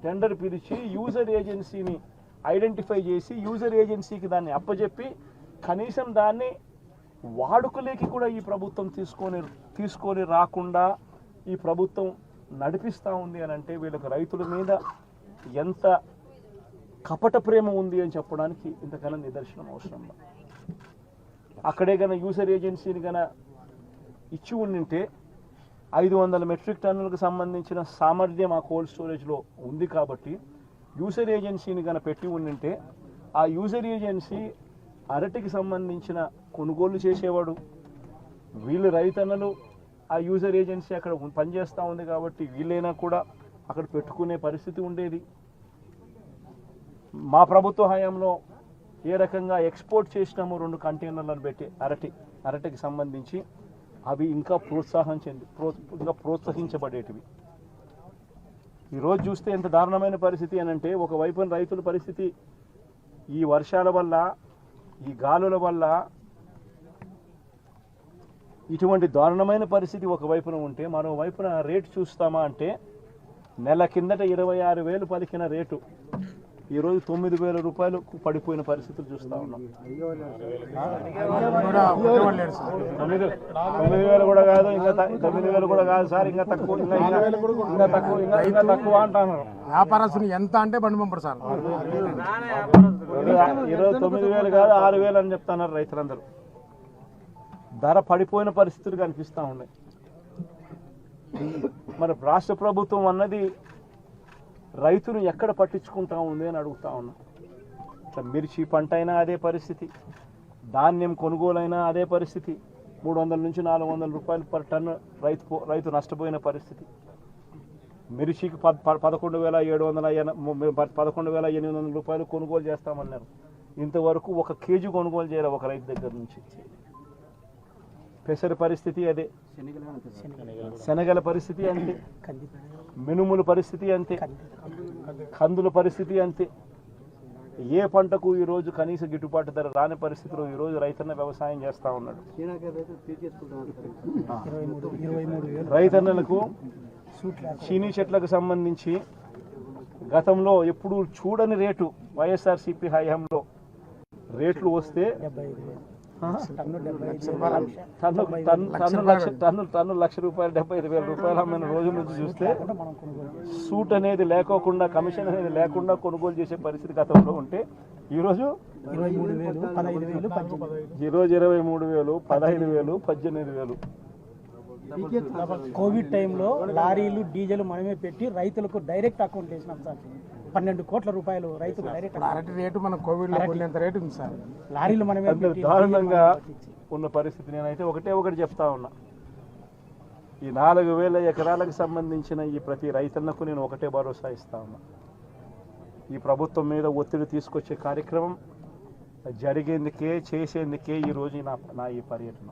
Tender పిలిచి user ఏజెన్సీని identify చేసి user ఏజెన్సీకి దాన్ని అప్పచెప్పి కనీసం దాన్ని వాడుకలేకి కూడా ఈ ప్రభుత్వం తీసుకొని రాకుండా ఈ ప్రభుత్వం నడిపిస్తూ ఉంది అని అంటే వీళ్ళకి రైతుల మీద ఎంత కపట ప్రేమ ఉంది అని చెప్పడానికి ఇంతకన్నా నిదర్శనం అవసరం. అక్కడే గన యూజర్ ఏజెన్సీని గన ఇచ్చి ఉండింటే 500 మెట్రిక్ టన్నులకు సంబంధించిన సామర్థ్యం ఆ కోల్డ్ స్టోరేజ్లో ఉంది కాబట్టి యూజర్ ఏజెన్సీని గన పెట్టి ఉండింటే ఆ యూజర్ ఏజెన్సీ అరటికి సంబంధించిన కొనుగోలు చేసేవాడు. వీళ్ళు రైతన్నలు ఆ యూజర్ ఏజెన్సీ అక్కడ పనిచేస్తూ ఉంది కాబట్టి వీళ్ళైనా కూడా అక్కడ పెట్టుకునే పరిస్థితి ఉండేది. మా ప్రభుత్వ హయాంలో ఏ రకంగా ఎక్స్పోర్ట్ చేసినాము 2 కంటైనర్లను పెట్టి అరటికి సంబంధించి అవి ఇంకా ప్రోత్సహించబడేటివి. ఈరోజు చూస్తే ఎంత దారుణమైన పరిస్థితి అని అంటే ఒకవైపున రైతుల పరిస్థితి ఈ వర్షాల వల్ల ఈ గాలుల వల్ల ఇటువంటి దారుణమైన పరిస్థితి ఒకవైపున ఉంటే మరోవైపున రేటు చూస్తామా అంటే నెల కిందట 26,000 పలికిన రేటు ఈరోజు 9,000 రూపాయలకు పడిపోయిన పరిస్థితులు చూస్తూ ఉన్నాం. 9,000 కూడా కాదు, ఇంకా 9,000 కూడా కాదు సార్, ఇంకా తక్కువ అంటున్నారు. వ్యాపారస్తులు ఎంత అంటే బండి పంపడు సార్. ఈరోజు 9,000 కాదు 6,000 అని చెప్తున్నారు రైతులందరూ. ధర పడిపోయిన పరిస్థితులు కనిపిస్తూ ఉన్నాయి. మరి రాష్ట్ర ప్రభుత్వం అన్నది రైతును ఎక్కడ పట్టించుకుంటా ఉంది అని అడుగుతా ఉన్నా. మిర్చి పంట అయినా అదే పరిస్థితి, ధాన్యం కొనుగోలైనా అదే పరిస్థితి. 300 నుంచి 400 రూపాయలు పర్ టన్ను రైతు నష్టపోయిన పరిస్థితి. మిర్చికి 11,800 రూపాయలు కొనుగోలు చేస్తామన్నారు. ఇంతవరకు 1 కేజీ కొనుగోలు చేయాలి ఒక రైతు దగ్గర నుంచి. పెసర పరిస్థితి అదే, శనగల పరిస్థితి అంతే, మినుముల పరిస్థితి అంతే, కందుల పరిస్థితి అంతే. ఏ పంటకు ఈరోజు కనీస గిట్టుబాటు ధర రాని పరిస్థితిలో ఈరోజు రైతన్న వ్యవసాయం చేస్తూ ఉన్నాడు. రైతన్నలకు చీనీ చెట్లకు సంబంధించి గతంలో ఎప్పుడు చూడని రేటు వైఎస్ఆర్సీపీ హయాంలో రేట్లు వస్తే టన్ను ₹1,00,000 ₹75,000 అమ్మిన రోజు నుంచి చూస్తే సూట్ అనేది లేకోకుండా, కమిషన్ అనేది లేకుండా కొనుగోలు చేసే పరిస్థితి గతంలో ఉంటే ఈరోజు 23,000, 15,000, 18,000. కోవిడ్ టైంలో లారీలు డీజిల్ మనమే పెట్టి రైతులకు డైరెక్ట్ అకౌంట్ వేసినాం సార్. 12 కోట్ల రూపాయలు రైతుకు డైరెక్ట్. అరటి రేటు మన కోవిడ్ లో కొనేంత రేటు ఉంది సార్. లారీలు మనమే దారుణంగా ఉన్న పరిస్థితి. నేనైతే ఒకటి చెప్తా ఉన్నా, ఈ 4,000 ఎకరాలకు సంబంధించిన ఈ ప్రతి రైతన్నకు నేను ఒకటే భరోసా ఇస్తా ఉన్నా. ఈ ప్రభుత్వం మీద ఒత్తిడి తీసుకొచ్చే కార్యక్రమం జరిగేందుకే, చేసేందుకే ఈరోజు నా ఈ పర్యటన.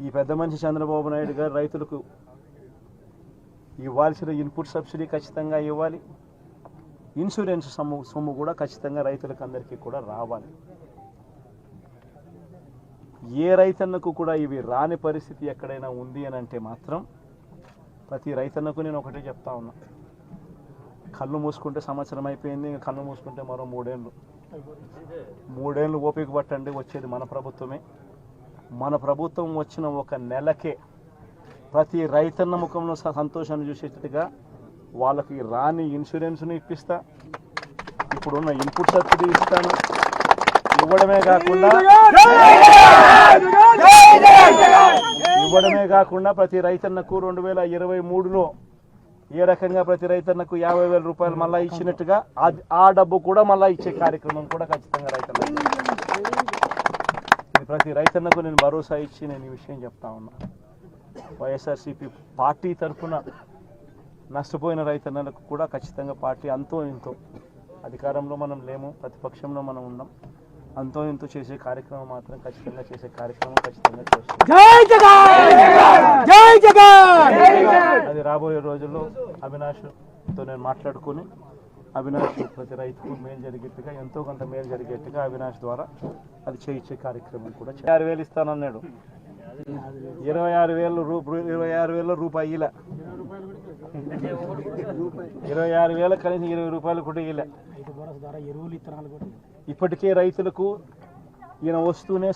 ఈ పెద్ద మనిషి చంద్రబాబు నాయుడు గారు రైతులకు ఇవ్వాల్సిన ఇన్పుట్ సబ్సిడీ ఖచ్చితంగా ఇవ్వాలి, ఇన్సూరెన్స్ సొమ్ము కూడా ఖచ్చితంగా రైతులకు అందరికీ కూడా రావాలి. ఏ రైతన్నకు కూడా ఇవి రాని పరిస్థితి ఎక్కడైనా ఉంది అని అంటే మాత్రం ప్రతి రైతన్నకు నేను ఒకటే చెప్తా ఉన్నా, కళ్ళు మూసుకుంటే సంవత్సరం అయిపోయింది, ఇంకా కళ్ళు మూసుకుంటే మరో 3 ఏళ్ళు ఓపిక పట్టండి. వచ్చేది మన ప్రభుత్వమే. మన ప్రభుత్వం వచ్చిన 1 నెలకే ప్రతి రైతన్న ముఖంలో సంతోషాన్ని చూసేటట్టుగా వాళ్ళకి రాని ఇన్సూరెన్స్ను ఇప్పిస్తా, ఇప్పుడున్న ఇన్పుట్ సబ్సిడీ ఇస్తాను. ఇవ్వడమే కాకుండా ప్రతి రైతన్నకు 2023లో ఏ రకంగా ప్రతి రైతన్నకు 50,000 రూపాయలు మళ్ళీ ఇచ్చినట్టుగా ఆ డబ్బు కూడా మళ్ళీ ఇచ్చే కార్యక్రమం కూడా ఖచ్చితంగా రైతన్నకు. ప్రతి రైతన్నకు నేను భరోసా ఇచ్చి నేను ఈ విషయం చెప్తా ఉన్నా. వైఎస్ఆర్సీపీ పార్టీ తరఫున నష్టపోయిన రైతన్నలకు కూడా ఖచ్చితంగా పార్టీ అంతో ఇంతో, అధికారంలో మనం లేము, ప్రతిపక్షంలో మనం ఉన్నాం, అంతో ఇంతో చేసే కార్యక్రమం మాత్రం ఖచ్చితంగా చేస్తాం. అది రాబోయే రోజుల్లో అవినాష్తో నేను మాట్లాడుకుని అవినాష్ ప్రతి రైతుకు మేలు జరిగేట్టుగా, ఎంతో కొంత మేలు జరిగేట్టుగా అవినాష్ ద్వారా అది చేయించే కార్యక్రమం కూడా 26,000 ఇస్తానన్నాడు. 26,000 రూపాయల 26,000 కనీసం 20 రూపాయలు కూడా ఇవ్వలే. రైతు భరోసా ద్వారా ఎరువులు ఇత్తనాలు కూడా ఇప్పటికే రైతులకు ఈయన వస్తూనే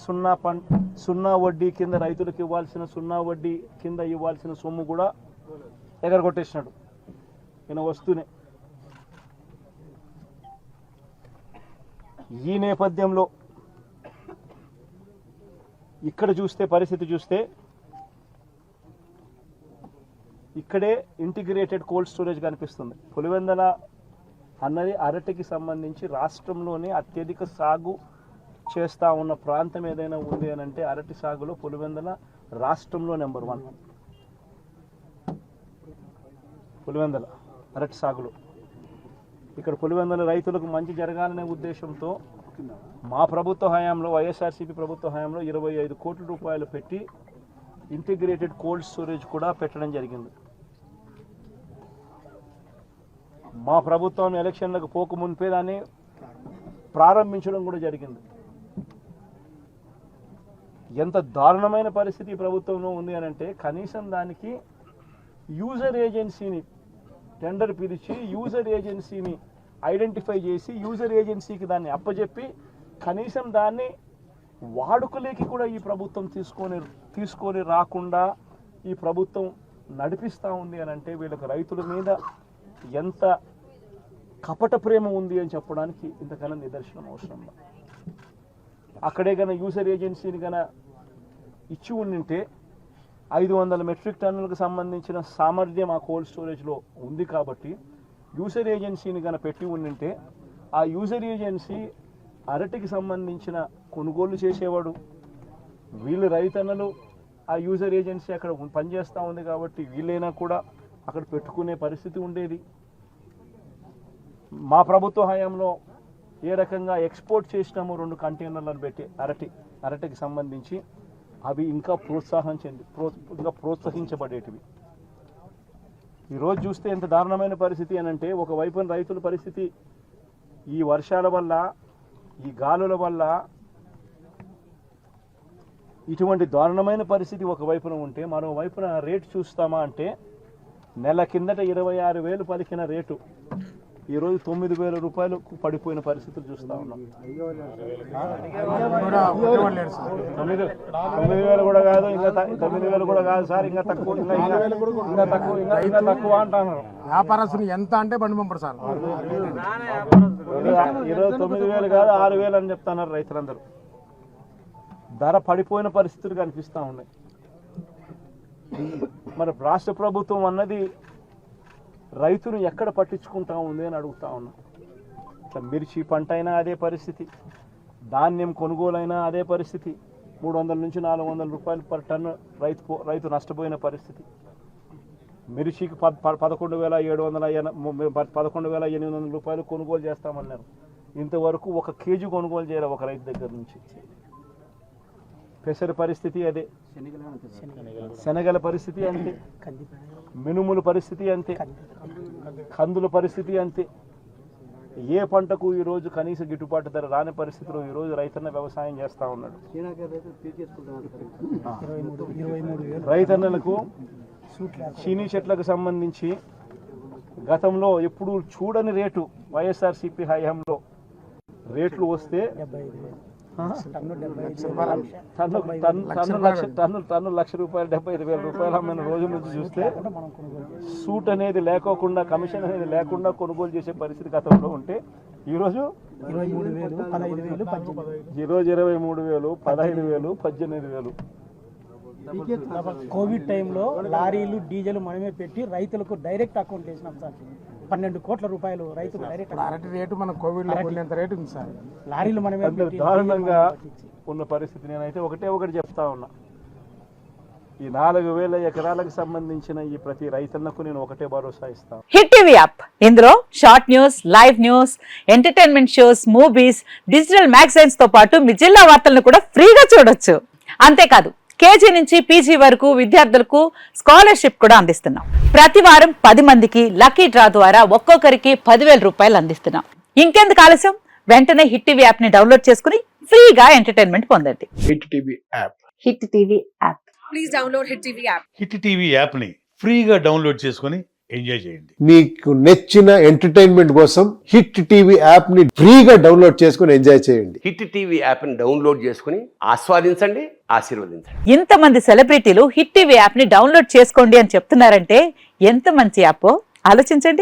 సున్నా వడ్డీ కింద రైతులకు ఇవ్వాల్సిన సున్నా వడ్డీ కింద ఇవ్వాల్సిన సొమ్ము కూడా ఎగరగొట్టేసినాడు ఈయన వస్తూనే. ఈ నేపథ్యంలో ఇక్కడ చూస్తే పరిస్థితి చూస్తే ఇక్కడే ఇంటిగ్రేటెడ్ కోల్డ్ స్టోరేజ్ కనిపిస్తుంది. పులివెందల అన్నది అరటికి సంబంధించి రాష్ట్రంలోనే అత్యధిక సాగు చేస్తూ ఉన్న ప్రాంతం ఏదైనా ఉంది అని అంటే అరటి సాగులో పులివెందల రాష్ట్రంలో నెంబర్ 1. పులివెందల అరటి సాగులో ఇక్కడ పులివెందల రైతులకు మంచి జరగాలనే ఉద్దేశంతో మా ప్రభుత్వ హయాంలో వైఎస్ఆర్సీపీ ప్రభుత్వ హయాంలో 25 కోట్ల రూపాయలు పెట్టి ఇంటిగ్రేటెడ్ కోల్డ్ స్టోరేజ్ కూడా పెట్టడం జరిగింది. మా ప్రభుత్వం ఎలక్షన్లకు పోక మునిపే దాన్ని ప్రారంభించడం కూడా జరిగింది. ఎంత దారుణమైన పరిస్థితి ఈ ప్రభుత్వంలో ఉంది అని అంటే కనీసం దానికి యూజర్ ఏజెన్సీని టెండర్ పిలిచి యూజర్ ఏజెన్సీని ఐడెంటిఫై చేసి యూజర్ ఏజెన్సీకి దాన్ని అప్పచెప్పి కనీసం దాన్ని వాడుకలేకి కూడా ఈ ప్రభుత్వం తీసుకొని రాకుండా ఈ ప్రభుత్వం నడిపిస్తూ ఉంది అని అంటే వీళ్ళకి రైతుల మీద ఎంత కపట ప్రేమ ఉంది అని చెప్పడానికి ఇంతకన్నా నిదర్శనం అవసరం. అక్కడే గన యూజర్ ఏజెన్సీని గన ఇచ్చి ఉండింటే 500 మెట్రిక్ టన్నులకు సంబంధించిన సామర్థ్యం ఆ కోల్డ్ స్టోరేజ్లో ఉంది కాబట్టి యూజర్ ఏజెన్సీని గన పెట్టి ఉండింటే ఆ యూజర్ ఏజెన్సీ అరటికి సంబంధించిన కొనుగోలు చేసేవాడు. వీళ్ళు రైతన్నలు ఆ యూజర్ ఏజెన్సీ అక్కడ పనిచేస్తూ ఉంది కాబట్టి వీళ్ళైనా కూడా అక్కడ పెట్టుకునే పరిస్థితి ఉండేది. మా ప్రభుత్వ హయాంలో ఏ రకంగా ఎక్స్పోర్ట్ చేసినామో 2 కంటైనర్లను పెట్టి అరటికి సంబంధించి అవి ఇంకా ప్రోత్సహించబడేటివి. ఈరోజు చూస్తే ఎంత దారుణమైన పరిస్థితి అని అంటే ఒకవైపున రైతుల పరిస్థితి ఈ వర్షాల వల్ల ఈ గాలుల వల్ల ఇటువంటి దారుణమైన పరిస్థితి ఒకవైపున ఉంటే మరోవైపున రేటు చూస్తామా అంటే నెల కిందట 26,000 పలికిన రేటు ఈరోజు 9,000 రూపాయలకు పడిపోయిన పరిస్థితులు చూస్తూ ఉన్నాం. 9,000 కూడా కాదు, ఇంకా 9,000 కూడా కాదు సార్, ఇంకా తక్కువ అంటున్నారు. వ్యాపారస్తులు ఎంత అంటే బండి పంపరు సార్. ఈరోజు 9,000 కాదు 6,000 అని చెప్తున్నారు రైతులందరూ. ధర పడిపోయిన పరిస్థితులు కనిపిస్తూ ఉన్నాయి. మరి రాష్ట్ర ప్రభుత్వం అన్నది రైతును ఎక్కడ పట్టించుకుంటా ఉంది అని అడుగుతా ఉన్నా. ఇట్లా మిర్చి పంట అయినా అదే పరిస్థితి, ధాన్యం కొనుగోలైనా అదే పరిస్థితి. 300 నుంచి 400 రూపాయలు పర్ టన్ను రైతు నష్టపోయిన పరిస్థితి. మిర్చికి 11,800 రూపాయలు కొనుగోలు చేస్తామన్నారు. ఇంతవరకు 1 కేజీ కొనుగోలు చేయాలి ఒక రైతు దగ్గర నుంచి. పెసర పరిస్థితి అదే, శనగల పరిస్థితి అంతే, మినుముల పరిస్థితి అంతే, కందుల పరిస్థితి అంతే. ఏ పంటకు ఈరోజు కనీస గిట్టుబాటు ధర రాని పరిస్థితిలో ఈరోజు రైతన్న వ్యవసాయం చేస్తూ ఉన్నాడు. రైతన్నలకు చీనీ చెట్లకు సంబంధించి గతంలో ఎప్పుడు చూడని రేటు వైఎస్ఆర్సీపీ హయాంలో రేట్లు వస్తే టన్ను ₹1,00,000 75,000 అమ్మిన రోజుల నుంచి చూస్తే సూట్ అనేది లేకోకుండా, కమిషన్ అనేది లేకుండా కొనుగోలు చేసే పరిస్థితి గతంలో ఉంటే ఈరోజు 23,000, 15,000, 18,000. కోవిడ్ టైంలో లారీలు డీజిల్ మనమే పెట్టి రైతులకు డైరెక్ట్ అకౌంట్ వేసినాం సార్. 12 కోట్ల రూపాయలు రైతులు డైరెక్ట్. అరటి రేటు మన కోవిడ్ లో కొనేంత రేటు ఉంది సార్. లారీలు మనమే పెట్టి దారుణంగా ఉన్న పరిస్థితి. నేనైతే ఒకటి చెప్తా ఉన్నా, ఈ 4,000 ఎకరాలకు సంబంధించిన ఈ ప్రతి రైతన్నకు నేను ఒకటే భరోసా ఇస్తాను. హిట్ టీవీ యాప్, ఇందులో short news, live news, entertainment shows, movies, digital magazines తో పాటు మీ జిల్లా వార్తలను కూడా ఫ్రీగా చూడొచ్చు. అంతేకాదు కేజీ నుంచి పీజీ వరకు విద్యార్థులకు స్కాలర్షిప్ కూడా అందిస్తున్నాం. ప్రతి వారం 10 మందికి లక్కీ డ్రా ద్వారా ఒక్కొక్కరికి 10,000 రూపాయలు అందిస్తున్నాం. ఇంకెందుకు ఆలస్యం, వెంటనే హిట్ టీవీ యాప్ ని డౌన్లోడ్ చేసుకుని ఫ్రీగా ఎంటర్టైన్మెంట్ పొందండి. Hit TV app. Hit TV app. Please download hit TV app. Hit TV యాప్ని ఫ్రీగా డౌన్లోడ్ చేసుకొని ఎంజాయ్ చేయండి. మీకు నచ్చిన ఎంటర్టైన్మెంట్ కోసం హిట్ టీవీ యాప్ ని ఫ్రీగా డౌన్లోడ్ చేసుకుని ఎంజాయ్ చేయండి. హిట్ టీవీ యాప్ని డౌన్లోడ్ చేసుకుని ఆస్వాదించండి, ఆశీర్వదించండి. ఇంతమంది సెలబ్రిటీలు హిట్ టీవీ యాప్ ని డౌన్లోడ్ చేసుకోండి అని చెప్తున్నారంటే ఎంత మంచి యాప్ ఆలోచించండి.